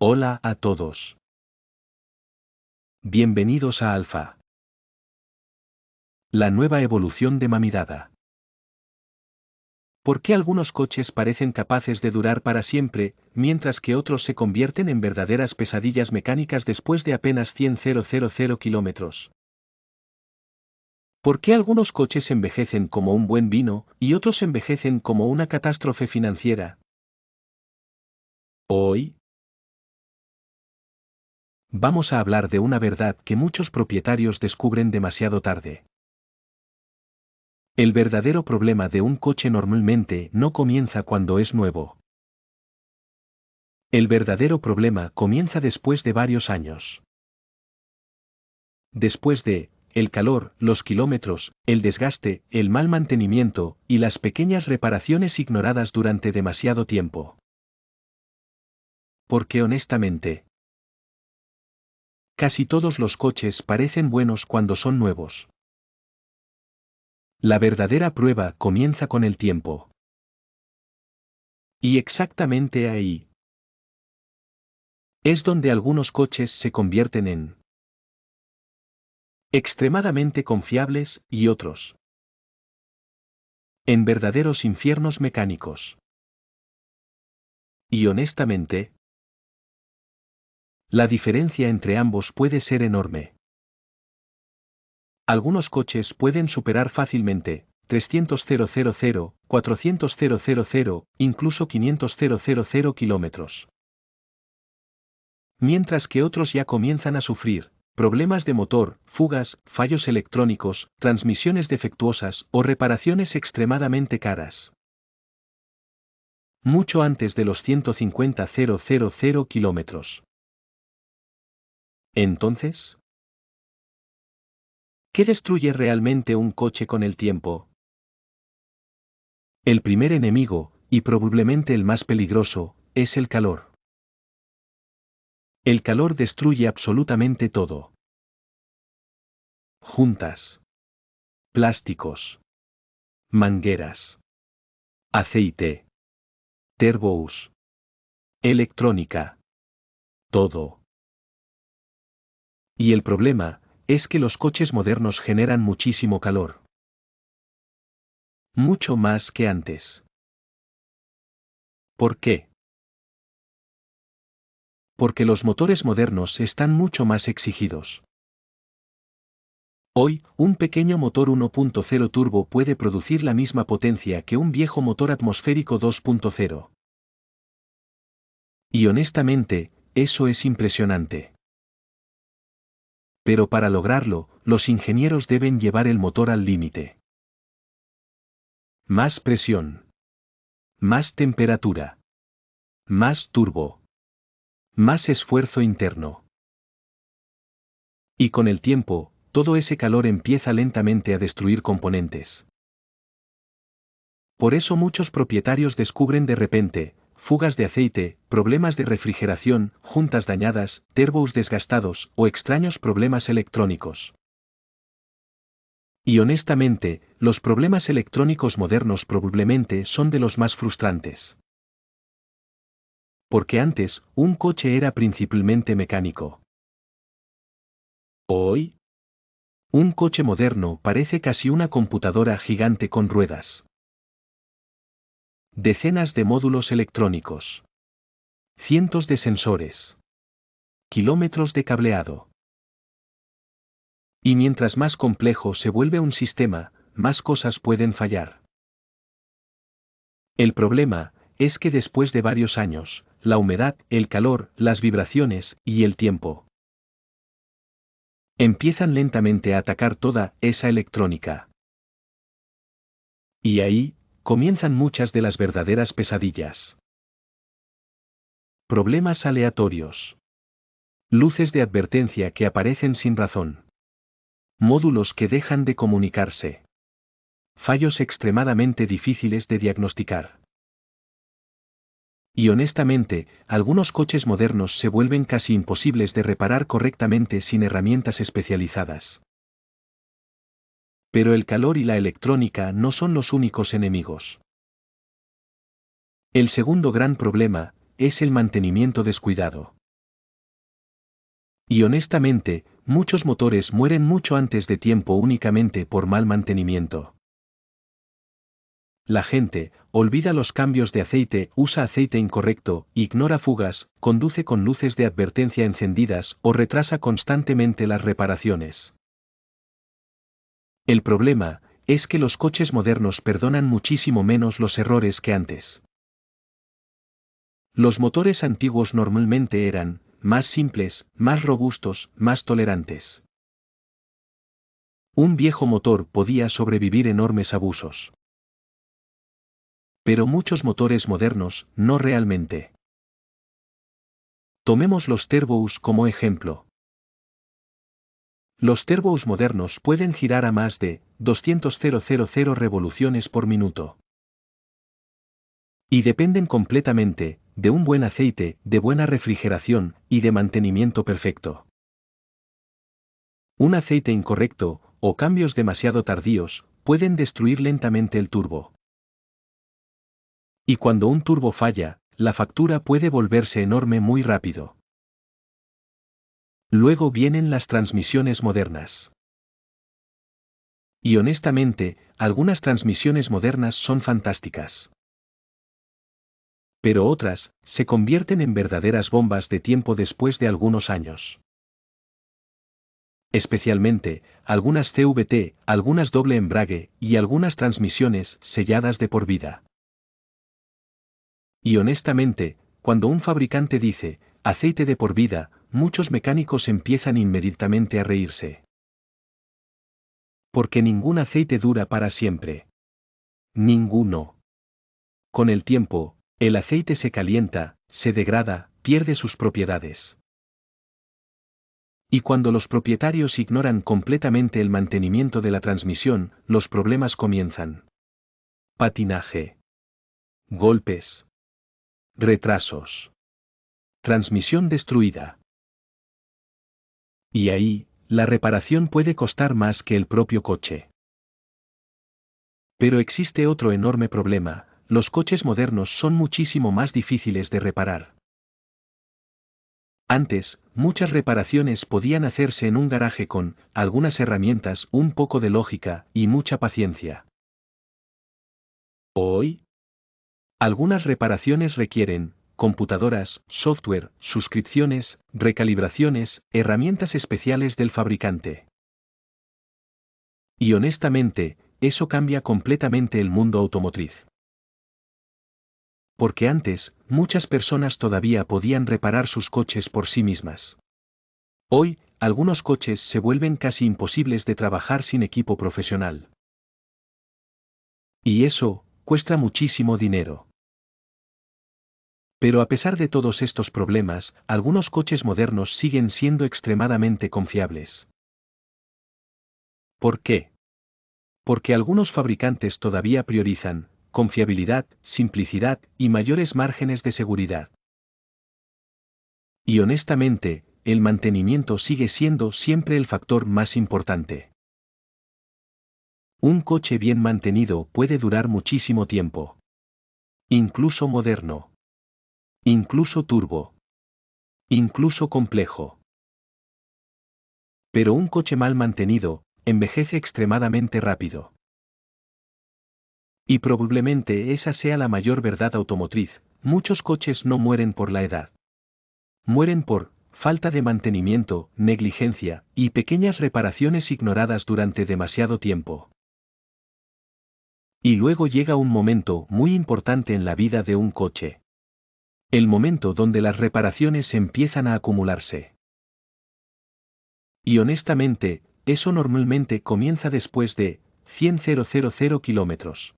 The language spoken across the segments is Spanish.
Hola a todos. Bienvenidos a Alfa. La nueva evolución de Mamidada. ¿Por qué algunos coches parecen capaces de durar para siempre, mientras que otros se convierten en verdaderas pesadillas mecánicas después de apenas 100,000 kilómetros? ¿Por qué algunos coches envejecen como un buen vino y otros envejecen como una catástrofe financiera? Hoy vamos a hablar de una verdad que muchos propietarios descubren demasiado tarde. El verdadero problema de un coche normalmente no comienza cuando es nuevo. El verdadero problema comienza después de varios años. Después de, el calor, los kilómetros, el desgaste, el mal mantenimiento, y las pequeñas reparaciones ignoradas durante demasiado tiempo. Porque honestamente, casi todos los coches parecen buenos cuando son nuevos. La verdadera prueba comienza con el tiempo. Y exactamente ahí es donde algunos coches se convierten en extremadamente confiables y otros en verdaderos infiernos mecánicos. Y honestamente, la diferencia entre ambos puede ser enorme. Algunos coches pueden superar fácilmente 300,000, 400,000, incluso 500,000 kilómetros. Mientras que otros ya comienzan a sufrir problemas de motor, fugas, fallos electrónicos, transmisiones defectuosas o reparaciones extremadamente caras. Mucho antes de los 150,000 kilómetros. Entonces, ¿qué destruye realmente un coche con el tiempo? El primer enemigo, y probablemente el más peligroso, es el calor. El calor destruye absolutamente todo. Juntas. Plásticos. Mangueras. Aceite. Turbos. Electrónica. Todo. Y el problema, es que los coches modernos generan muchísimo calor. Mucho más que antes. ¿Por qué? Porque los motores modernos están mucho más exigidos. Hoy, un pequeño motor 1.0 turbo puede producir la misma potencia que un viejo motor atmosférico 2.0. Y honestamente, eso es impresionante. Pero para lograrlo, los ingenieros deben llevar el motor al límite. Más presión. Más temperatura. Más turbo. Más esfuerzo interno. Y con el tiempo, todo ese calor empieza lentamente a destruir componentes. Por eso muchos propietarios descubren de repente, fugas de aceite, problemas de refrigeración, juntas dañadas, turbos desgastados o extraños problemas electrónicos. Y honestamente, los problemas electrónicos modernos probablemente son de los más frustrantes. Porque antes, un coche era principalmente mecánico. Hoy, un coche moderno parece casi una computadora gigante con ruedas. Decenas de módulos electrónicos. Cientos de sensores. Kilómetros de cableado. Y mientras más complejo se vuelve un sistema, más cosas pueden fallar. El problema es que después de varios años, la humedad, el calor, las vibraciones y el tiempo empiezan lentamente a atacar toda esa electrónica. Y ahí comienzan muchas de las verdaderas pesadillas. Problemas aleatorios. Luces de advertencia que aparecen sin razón. Módulos que dejan de comunicarse. Fallos extremadamente difíciles de diagnosticar. Y honestamente, algunos coches modernos se vuelven casi imposibles de reparar correctamente sin herramientas especializadas. Pero el calor y la electrónica no son los únicos enemigos. El segundo gran problema es el mantenimiento descuidado. Y honestamente, muchos motores mueren mucho antes de tiempo únicamente por mal mantenimiento. La gente olvida los cambios de aceite, usa aceite incorrecto, ignora fugas, conduce con luces de advertencia encendidas o retrasa constantemente las reparaciones. El problema es que los coches modernos perdonan muchísimo menos los errores que antes. Los motores antiguos normalmente eran más simples, más robustos, más tolerantes. Un viejo motor podía sobrevivir enormes abusos. Pero muchos motores modernos, no realmente. Tomemos los turbos como ejemplo. Los turbos modernos pueden girar a más de 200.000 revoluciones por minuto. Y dependen completamente de un buen aceite, de buena refrigeración y de mantenimiento perfecto. Un aceite incorrecto, o cambios demasiado tardíos, pueden destruir lentamente el turbo. Y cuando un turbo falla, la factura puede volverse enorme muy rápido. Luego vienen las transmisiones modernas. Y honestamente, algunas transmisiones modernas son fantásticas. Pero otras, se convierten en verdaderas bombas de tiempo después de algunos años. Especialmente, algunas CVT, algunas doble embrague, y algunas transmisiones selladas de por vida. Y honestamente, cuando un fabricante dice, aceite de por vida, muchos mecánicos empiezan inmediatamente a reírse. Porque ningún aceite dura para siempre. Ninguno. Con el tiempo, el aceite se calienta, se degrada, pierde sus propiedades. Y cuando los propietarios ignoran completamente el mantenimiento de la transmisión, los problemas comienzan. Patinaje. Golpes. Retrasos. Transmisión destruida. Y ahí, la reparación puede costar más que el propio coche. Pero existe otro enorme problema: los coches modernos son muchísimo más difíciles de reparar. Antes, muchas reparaciones podían hacerse en un garaje con algunas herramientas, un poco de lógica y mucha paciencia. Hoy, algunas reparaciones requieren computadoras, software, suscripciones, recalibraciones, herramientas especiales del fabricante. Y honestamente, eso cambia completamente el mundo automotriz. Porque antes, muchas personas todavía podían reparar sus coches por sí mismas. Hoy, algunos coches se vuelven casi imposibles de trabajar sin equipo profesional. Y eso, cuesta muchísimo dinero. Pero a pesar de todos estos problemas, algunos coches modernos siguen siendo extremadamente confiables. ¿Por qué? Porque algunos fabricantes todavía priorizan confiabilidad, simplicidad y mayores márgenes de seguridad. Y honestamente, el mantenimiento sigue siendo siempre el factor más importante. Un coche bien mantenido puede durar muchísimo tiempo. Incluso moderno. Incluso turbo. Incluso complejo. Pero un coche mal mantenido envejece extremadamente rápido. Y probablemente esa sea la mayor verdad automotriz: muchos coches no mueren por la edad. Mueren por falta de mantenimiento, negligencia y pequeñas reparaciones ignoradas durante demasiado tiempo. Y luego llega un momento muy importante en la vida de un coche. El momento donde las reparaciones empiezan a acumularse. Y honestamente, eso normalmente comienza después de 100.000 kilómetros.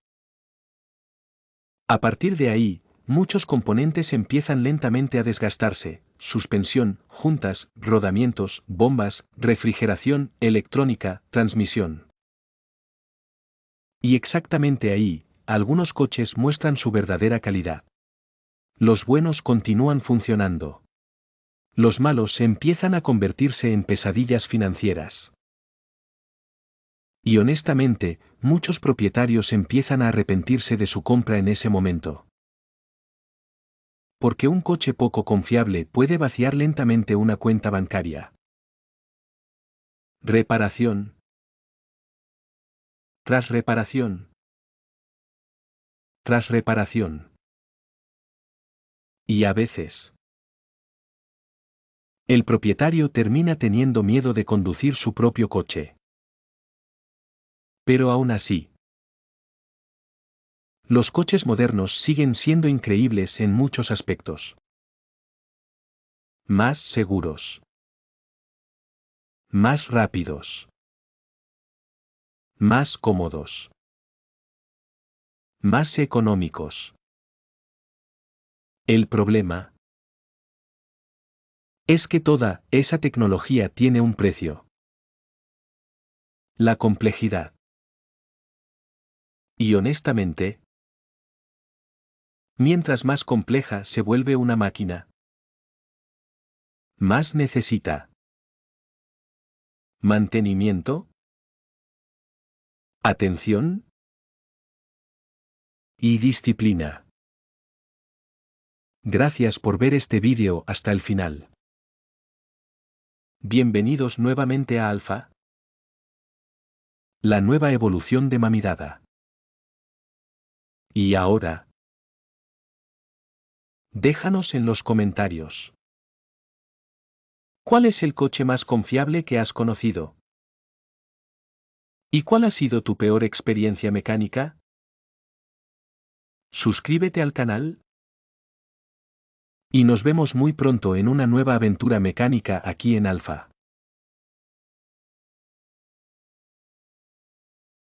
A partir de ahí, muchos componentes empiezan lentamente a desgastarse: suspensión, juntas, rodamientos, bombas, refrigeración, electrónica, transmisión. Y exactamente ahí, algunos coches muestran su verdadera calidad. Los buenos continúan funcionando. Los malos empiezan a convertirse en pesadillas financieras. Y honestamente, muchos propietarios empiezan a arrepentirse de su compra en ese momento. Porque un coche poco confiable puede vaciar lentamente una cuenta bancaria. Reparación. Tras reparación. Tras reparación. Y a veces, el propietario termina teniendo miedo de conducir su propio coche. Pero aún así, los coches modernos siguen siendo increíbles en muchos aspectos. Más seguros. Más rápidos. Más cómodos. Más económicos. El problema es que toda esa tecnología tiene un precio. La complejidad. Y honestamente, mientras más compleja se vuelve una máquina, más necesita mantenimiento, atención y disciplina. Gracias por ver este vídeo hasta el final. Bienvenidos nuevamente a Alfa, la nueva evolución de Mamidada. Y ahora, déjanos en los comentarios. ¿Cuál es el coche más confiable que has conocido? ¿Y cuál ha sido tu peor experiencia mecánica? Suscríbete al canal. Y nos vemos muy pronto en una nueva aventura mecánica aquí en Alfa.